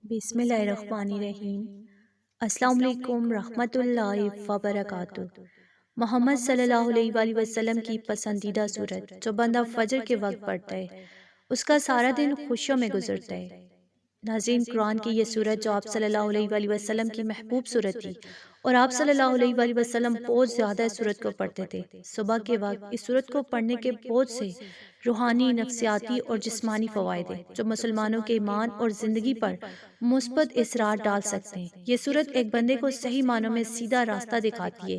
بسم اللہ الرحمن الرحیم۔ السلام علیکم رحمۃ اللہ وبرکاتہ۔ محمد صلی اللہ علیہ وآلہ وسلم کی پسندیدہ سورت جو بندہ فجر کے وقت پڑھتا ہے اس کا سارا دن خوشیوں میں گزرتا ہے۔ ناظرین، قرآن کی یہ سورت جو آپ صلی اللہ علیہ وآلہ وسلم کی محبوب سورت تھی اور آپ صلی اللہ علیہ وآلہ وسلم بہت زیادہ اس سورت کو پڑھتے تھے۔ صبح کے وقت اس سورت کو پڑھنے کے بہت سے روحانی، نفسیاتی اور جسمانی فوائد ہیں جو مسلمانوں کے ایمان اور زندگی پر مثبت اثرات ڈال سکتے ہیں۔ یہ سورت ایک بندے کو صحیح معنوں میں سیدھا راستہ دکھاتی ہے،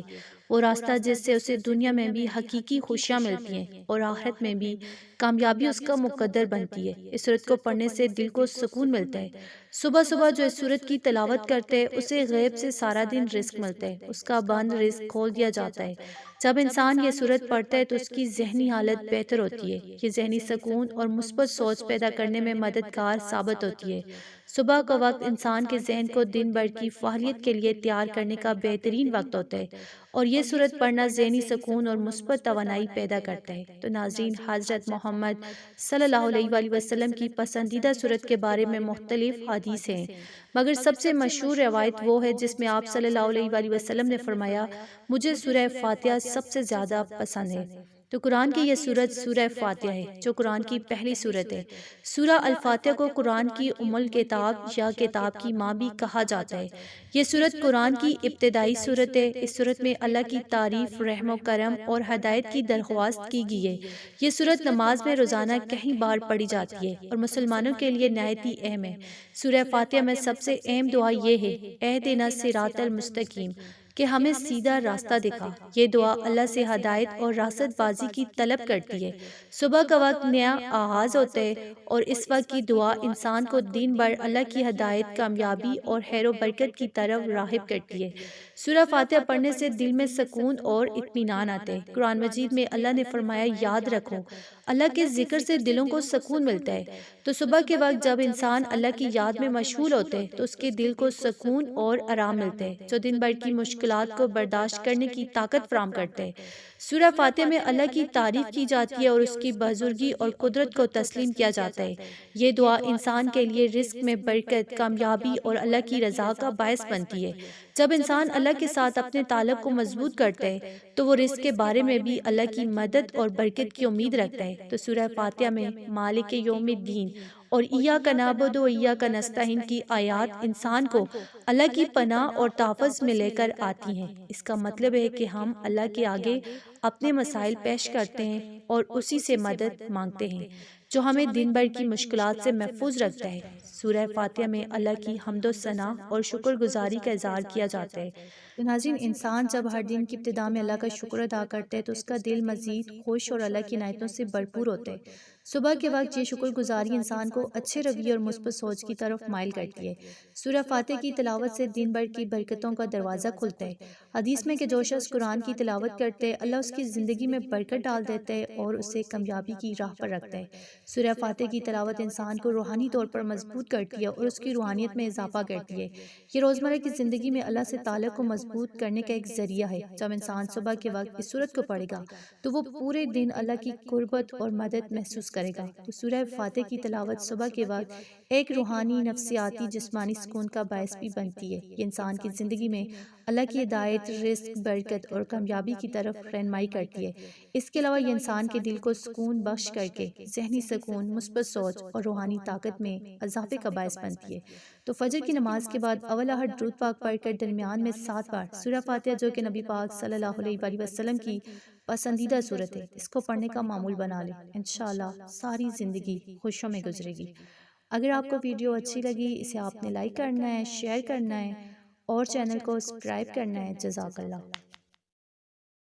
وہ راستہ جس سے اسے دنیا میں بھی حقیقی خوشیاں ملتی ہیں اور آخرت میں بھی کامیابی اس کا مقدر بنتی ہے۔ اس سورت کو پڑھنے سے دل کو سکون ملتا ہے۔ صبح صبح جو اس سورت کی تلاوت کرتے ہیں اسے غیب سے سارا دن رزق ملتا ہے، اس کا بند رزق کھول دیا جاتا ہے۔ جب انسان یہ سورت پڑھتا ہے تو اس کی ذہنی حالت بہتر ہوتی ہے، یہ ذہنی سکون اور مثبت سوچ پیدا کرنے میں مددگار ثابت ہوتی ہے۔ صبح کا وقت انسان کے ذہن کو دن بھر کی فعالیت کے لیے تیار کرنے کا بہترین وقت ہوتا ہے اور یہ سورت پڑھنا ذہنی سکون اور مثبت توانائی پیدا کرتا ہے۔ تو ناظرین، حضرت محمد صلی اللہ علیہ وآلہ وسلم کی پسندیدہ سورت کے بارے میں مختلف حدیث ہیں، مگر سب سے مشہور روایت وہ ہے جس میں آپ صلی اللہ علیہ وآلہ وسلم نے فرمایا، مجھے سورہ فاتحہ سب سے زیادہ پسند ہے۔ تو قرآن کی یہ سورت سورہ فاتحہ ہے جو قرآن کی پہلی سورت ہے۔ سورہ الفاتحہ کو قرآن کی ام الکتاب یا کتاب کی ماں بھی کہا جاتا ہے۔ یہ سورت قرآن کی ابتدائی سورت ہے۔ اس سورت میں اللہ کی تعریف، رحم و کرم اور ہدایت کی درخواست کی گئی ہے۔ یہ سورت نماز میں روزانہ کئی بار پڑھی جاتی ہے اور مسلمانوں کے لیے نہایت ہی اہم ہے۔ سورہ فاتحہ میں سب سے اہم دعا یہ ہے، اہدنا الصراط المستقیم، کہ ہمیں سیدھا راستہ دکھا۔ یہ دعا اللہ سے ہدایت اور راست بازی کی طلب کرتی ہے۔ صبح کا وقت نیا آغاز ہوتا ہے اور اس وقت کی دعا انسان کو دن بھر اللہ کی ہدایت، کامیابی اور خیر و برکت کی طرف راغب کرتی ہے۔ سورہ فاتحہ پڑھنے سے دل میں سکون اور اطمینان آتا ہے۔ قرآن مجید میں اللہ نے فرمایا، یاد رکھو اللہ کے ذکر سے دلوں کو سکون ملتا ہے۔ تو صبح کے وقت جب انسان اللہ کی یاد میں مشغول ہوتے ہیں تو اس کے دل کو سکون اور آرام ملتا ہے جو دن بھر کی مشکلات کو برداشت کرنے کی طاقت فراہم کرتا ہے۔ سورہ فاتحہ میں اللہ کی تعریف کی جاتی ہے اور اس کی بزرگی اور قدرت کو تسلیم کیا جاتا ہے۔ یہ دعا انسان کے لیے رزق میں برکت، کامیابی اور اللہ کی رضا کا باعث بنتی ہے۔ جب انسان اللہ کے ساتھ اپنے تعلق کو مضبوط کرتا ہے تو وہ رزق کے بارے میں بھی اللہ کی مدد اور برکت کی امید رکھتا ہے۔ تو سورہ فاتحہ میں مالک یوم الدین اور ایاک نعبد و ایاک نستعین کی آیات انسان کو اللہ کی پناہ اور تحفظ میں لے کر آتی ہیں۔ اس کا مطلب ہے کہ ہم اللہ کے آگے اپنے مسائل پیش کرتے ہیں اور اسی سے مدد مانگتے ہیں جو ہمیں دن بھر کی مشکلات سے محفوظ رکھتا ہے۔ سورہ فاتحہ میں اللہ کی حمد و ثنا اور شکر گزاری کا اظہار کیا جاتا ہے۔ تو ناظرین، انسان جب ہر دن کی ابتدا میں اللہ کا شکر ادا کرتا ہے تو اس کا دل مزید خوش اور اللہ کی عنایتوں سے بھرپور ہوتا ہے۔ صبح کے وقت یہ شکر گزاری انسان کو اچھے رویے اور مثبت سوچ کی طرف مائل کرتی ہے۔ سورہ فاتحہ کی تلاوت سے دن بھر کی برکتوں کا دروازہ کھلتا ہے۔ حدیث میں کہ جو شخص قرآن کی تلاوت کرتے ہیں اللہ اس کی زندگی میں برکت ڈال دیتا ہے اور اسے کامیابی کی راہ پر رکھتا ہے۔ سورہ فاتحہ کی تلاوت انسان کو روحانی طور پر مضبوط کرتی ہے اور اس کی روحانیت میں اضافہ کرتی ہے۔ یہ روزمرہ کی زندگی میں اللہ سے تعلق کو مضبوط کرنے کا ایک ذریعہ ہے۔ جب انسان صبح کے وقت اس سورت کو پڑھے گا تو وہ پورے دن اللہ کی قربت اور مدد محسوس کرے گا۔ تو سورہ فاتحہ کی تلاوت صبح کے وقت ایک روحانی، نفسیاتی، جسمانی سکون کا باعث بھی بنتی ہے۔ یہ انسان کی زندگی میں اللہ کی ہدایت، رزق، برکت اور کامیابی کی طرف رہنمائی کرتی ہے۔ اس کے علاوہ یہ انسان کے دل کو سکون بخش کر کے ذہنی سکون، مثبت سوچ اور روحانی طاقت میں اضافے کا باعث بنتی ہے۔ تو فجر کی نماز کے بعد اول احد درود پاک پڑھ کر درمیان میں 7 بار سورہ فاتحہ جو کہ نبی پاک صلی اللہ علیہ وآلہ وسلم کی پسندیدہ سورت ہے، اس کو پڑھنے کا معمول بنا لیں۔ انشاءاللہ ساری زندگی خوشیوں میں گزرے گی۔ اگر آپ کو ویڈیو اچھی لگی اسے آپ نے لائک کرنا ہے، شیئر کرنا ہے اور چینل کو سبسکرائب کرنا ہے۔ جزاک اللہ۔